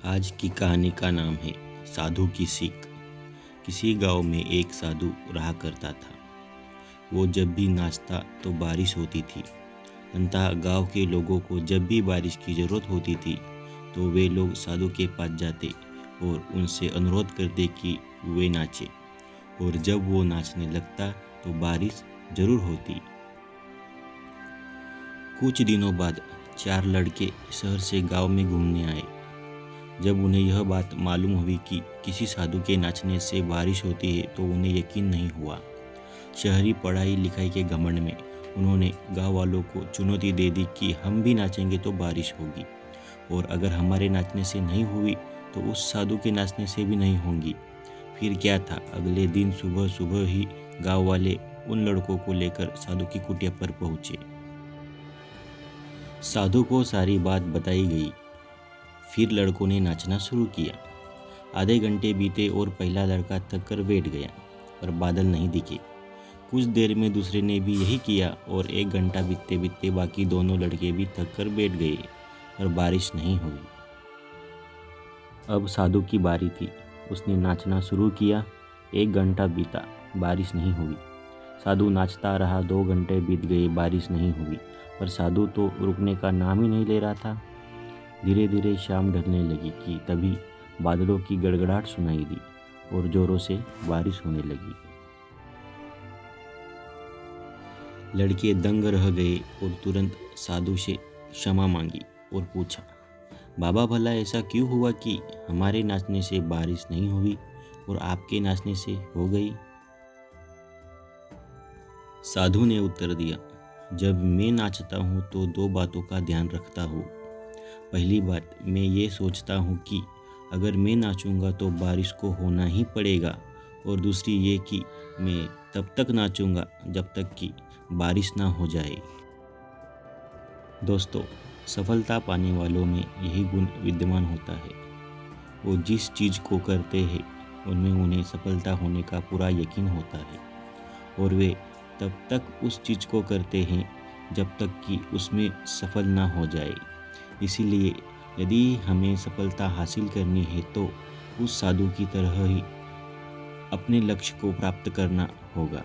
आज की कहानी का नाम है साधु की सीख। किसी गांव में एक साधु रहा करता था। वो जब भी नाचता तो बारिश होती थी। अंततः गांव के लोगों को जब भी बारिश की ज़रूरत होती थी तो वे लोग साधु के पास जाते और उनसे अनुरोध करते कि वे नाचे, और जब वो नाचने लगता तो बारिश जरूर होती। कुछ दिनों बाद 4 लड़के शहर से गांव में घूमने आए। जब उन्हें यह बात मालूम हुई कि किसी साधु के नाचने से बारिश होती है तो उन्हें यकीन नहीं हुआ। शहरी पढ़ाई लिखाई के घमंड में उन्होंने गांव वालों को चुनौती दे दी कि हम भी नाचेंगे तो बारिश होगी, और अगर हमारे नाचने से नहीं हुई तो उस साधु के नाचने से भी नहीं होंगी। फिर क्या था, अगले दिन सुबह सुबह ही गांव वाले उन लड़कों को लेकर साधु की कुटिया पर पहुंचे। साधु को सारी बात बताई गई। फिर लड़कों ने नाचना शुरू किया। आधे घंटे बीते और पहला लड़का थक कर बैठ गया, पर बादल नहीं दिखे। कुछ देर में दूसरे ने भी यही किया और 1 घंटा बीतते बीतते बाकी दोनों लड़के भी थक कर बैठ गए, पर बारिश नहीं हुई। अब साधु की बारी थी। उसने नाचना शुरू किया। 1 घंटा बीता, बारिश नहीं हुई। साधु नाचता रहा। 2 घंटे बीत गए, बारिश नहीं हुई, पर साधु तो रुकने का नाम ही नहीं ले रहा था। धीरे धीरे शाम ढलने लगी कि तभी बादलों की गड़गड़ाहट सुनाई दी और जोरों से बारिश होने लगी। लड़के दंग रह गए और तुरंत साधु से क्षमा मांगी और पूछा, बाबा भला ऐसा क्यों हुआ कि हमारे नाचने से बारिश नहीं हुई और आपके नाचने से हो गई? साधु ने उत्तर दिया, जब मैं नाचता हूँ तो 2 बातों का ध्यान रखता हूँ। पहली बात, मैं ये सोचता हूँ कि अगर मैं नाचूंगा तो बारिश को होना ही पड़ेगा, और दूसरी ये कि मैं तब तक नाचूंगा जब तक कि बारिश ना हो जाए। दोस्तों, सफलता पाने वालों में यही गुण विद्यमान होता है। वो जिस चीज़ को करते हैं उनमें उन्हें सफलता होने का पूरा यकीन होता है, और वे तब तक उस चीज़ को करते हैं जब तक कि उसमें सफल ना हो जाए। इसीलिए यदि हमें सफलता हासिल करनी है तो उस साधु की तरह ही अपने लक्ष्य को प्राप्त करना होगा।